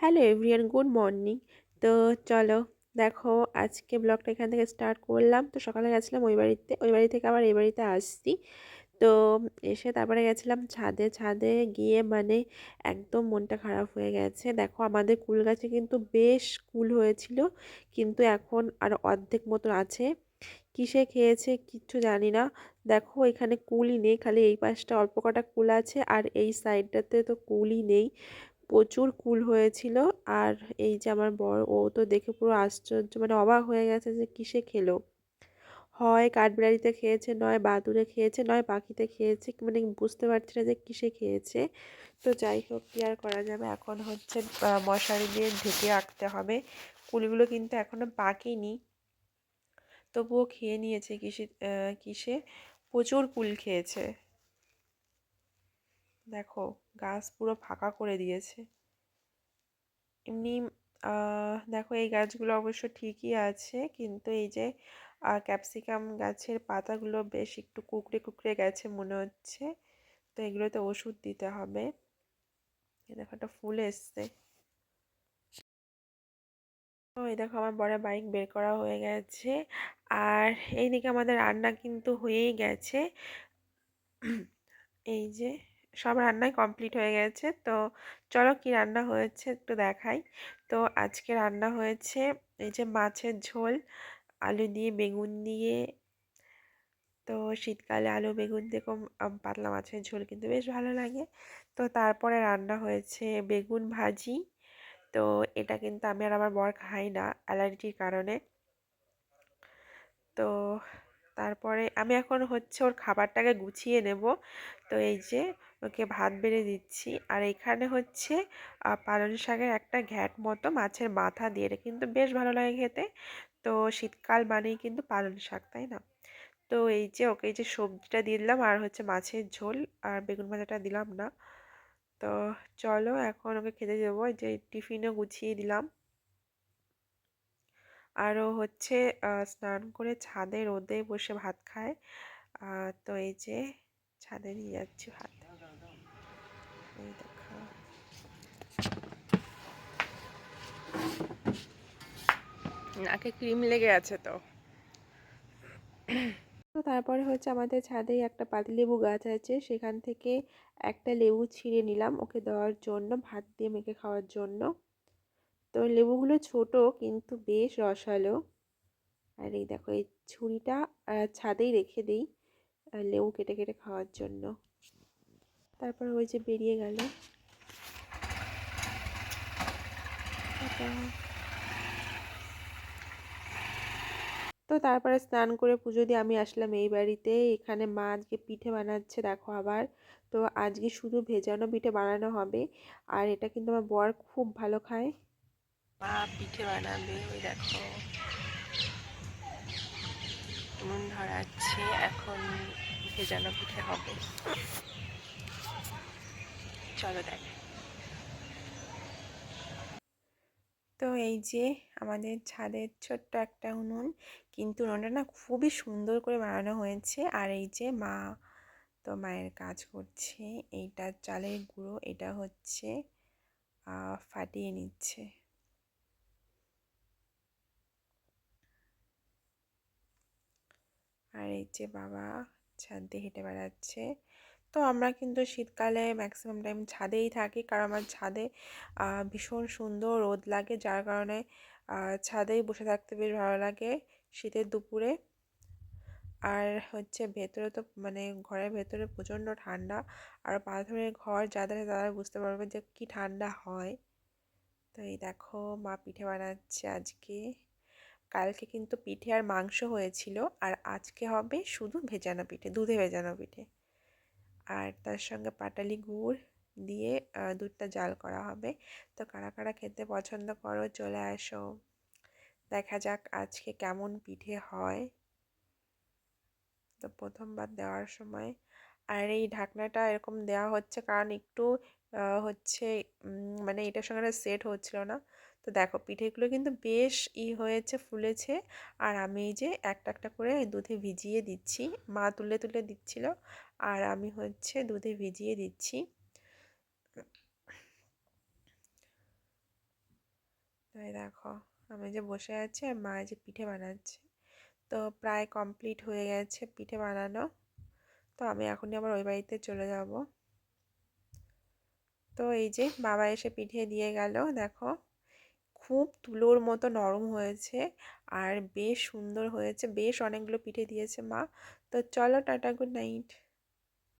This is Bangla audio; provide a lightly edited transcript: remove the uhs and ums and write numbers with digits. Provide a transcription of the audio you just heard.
Hello everyone, good morning. তো চলো, দেখো আজকে ব্লগটা এখান থেকে স্টার্ট করলাম। তো সকালে গেছিলাম ওই বাড়ি থেকে আবার এই বাড়িতে আসছি। তো এসে তারপরে গেছিলাম ছাদে। ছাদে গিয়ে মানে একদম মনটা খারাপ হয়ে গেছে। দেখো আমাদের কুল গাছে কিন্তু বেশ কুল হয়েছিল, কিন্তু এখন আর অর্ধেক মতো আছে। কিসে খেয়েছে কিচ্ছু জানি না। দেখো এখানে কুলই নেই, খালি এই পাশটা অল্প কটা কুল আছে আর এই সাইডটাতে তো কুলই নেই। প্রচুর কুল হয়েছিল। আর এই যে আমার বর, ও তো দেখে পুরো আশ্চর্য, মানে অবাক হয়ে গেছে যে কিসে খেলো। হয় কাঠবিড়ালিতে খেয়েছে, নয় বাদুড়ে খেয়েছে, নয় পাখিতে খেয়েছে, মানে বুঝতে পারছি না যে কিসে খেয়েছে। তো যাই হোক, কি আর করা যাবে, এখন হচ্ছে মশারি দিয়ে ঢেকে রাখতে হবে। কুলগুলো কিন্তু এখনো পাকেনি, তবুও খেয়ে নিয়েছে কিসে কিসে প্রচুর কুল খেয়েছে। দেখো গাছ পুরো ফাঁকা করে দিয়েছে। এমনি দেখো এই গাছগুলো অবশ্য ঠিকই আছে, কিন্তু এই যে ক্যাপসিকাম গাছের পাতাগুলো বেশ একটু কুকড়ে কুকড়ে গেছে মনে হচ্ছে। তো এগুলোতে ওষুধ দিতে হবে। এই দেখো একটা ফুল এসছে। তো এই দেখো আমার বড় বাইক বের করা হয়ে গেছে। আর এইদিকে আমাদের রান্না কিন্তু হয়েই গেছে। এই যে সব রান্নাই কমপ্লিট হয়ে গেছে। তো চলো কি রান্না হয়েছে একটু দেখাই। তো আজকে রান্না হয়েছে এই যে মাছের ঝোল, আলু দিয়ে বেগুন দিয়ে। তো শীতকালে আলু বেগুন দিয়ে পাতলা মাছের ঝোল কিন্তু বেশ ভালো লাগে। তো তারপরে রান্না হয়েছে বেগুন ভাজি। তো এটা কিন্তু আমি আর আমার বর খাই না অ্যালার্জির কারণে। তো তারপরে আমি এখন হচ্ছে ওর খাবারটাকে গুছিয়ে নেব। তো এই যে ওকে ভাত বেড়ে দিচ্ছি। আর এখানে হচ্ছে পালং শাকের একটা ঘ্যাট মতো মাছের মাথা দিয়ে, এটা কিন্তু বেশ ভালো লাগে খেতে। তো শীতকাল মানেই কিন্তু পালং শাক, তাই না? তো এই যে ওকে এই যে সবজিটা দিয়ে দিলাম, আর হচ্ছে মাছের ঝোল, আর বেগুন ভাজাটা দিলাম না। তো চলো এখন ওকে খেতে দেবো। এই যে টিফিনও গুছিয়ে দিলাম। আরও হচ্ছে স্নান করে ছাদে রোদে বসে ভাত খায়। তো এই যে ছাদে নিয়ে যাচ্ছি ভাত। এই দেখো, নাকে ক্রিম লেগে আছে তো। তো তারপরে হচ্ছে আমাদের ছাদেই একটা পাতিলেবু গাছ আছে, সেখান থেকে একটা লেবু ছিঁড়ে নিলাম ওকে দেওয়ার জন্য, ভাত দিয়ে মেখে খাওয়ার জন্য। তো লেবুগুলো ছোট কিন্তু বেশ রসালো। আর এই দেখো এই ছুরিটা ছাদেই রেখে দিই লেবু কেটে কেটে খাওয়ার জন্য। তারপর ওই যে বেরিয়ে গেল। তো তারপরে স্নান করে পুজো দিয়ে আমি আসলাম এই বাড়িতে। এখানে মা আজকে পিঠে বানাচ্ছে, দেখো আবার। তো আজকে শুধু ভেজানো পিঠে বানানো হবে। আর এটা কিন্তু আমার বর খুব ভালো খায়। মা পিঠে বানাবে, ওই দেখো নুন ধরাচ্ছে, এখন ভেজানো পিঠে হবে। চলো দেখ। তো এই যে আমাদের ছাদের ছোট্ট একটা উনুন, কিন্তু উনুনটা না খুবই সুন্দর করে বানানো হয়েছে। আর এই যে মা, তো মায়ের কাজ করছে। এইটা চালের গুঁড়ো, এটা হচ্ছে ফাটিয়ে নিচ্ছে। আর এই যে বাবা ছাদ দিয়ে হেঁটে বেড়াচ্ছে। তো আমরা কিন্তু শীতকালে ম্যাক্সিমাম টাইম ছাদেই থাকি, কারণ আমার ছাদে ভীষণ সুন্দর রোদ লাগে, যার কারণে ছাদেই বসে থাকতে বেশ ভালো লাগে শীতের দুপুরে। আর হচ্ছে ভেতরে তো মানে ঘরের ভেতরে প্রচণ্ড ঠান্ডা। আর পাথরের ঘর যাদের তারা বুঝতে পারবে যে কি ঠান্ডা হয়। তো এই দেখো মা পিঠে বানাচ্ছে আজকে। কালকে কিন্তু পিঠে আর মাংস হয়েছিল, আর আজকে হবে শুধু ভেজানো পিঠে, দুধে ভেজানো পিঠে। আর তার সঙ্গে পাটালি গুড় দিয়ে দুধটা জাল করা হবে। তো কারা কারা খেতে পছন্দ করো চলে আসো, দেখা যাক আজকে কেমন পিঠে হয়। তো প্রথমবার দেওয়ার সময়, আর এই ঢাকনাটা এরকম দেওয়া হচ্ছে কারণ একটু হচ্ছে মানে এটার সঙ্গে সেট হচ্ছিল না। তো দেখো পিঠেগুলো কিন্তু বেশ হয়েছে, ফুলেছে। আর আমি এই যে একটা একটা করে দুধে ভিজিয়ে দিচ্ছি, মা তুলে তুলে দিচ্ছিল আর আমি হচ্ছে দুধে ভিজিয়ে দিচ্ছি। এই দেখো আমি যে বসে আছি আর মা যে পিঠে বানাচ্ছে। তো প্রায় কমপ্লিট হয়ে গেছে পিঠে বানানো। তো আমি এখনই আবার ওই বাড়িতে চলে যাব। তো এই যে বাবা এসে পিঠে দিয়ে গেল, দেখো খুব তুলোর মতো নরম হয়েছে আর বেশ সুন্দর হয়েছে, বেশ অনেকগুলো পিঠে দিয়েছে মা। তো চলো, টাটা, গুড নাইট।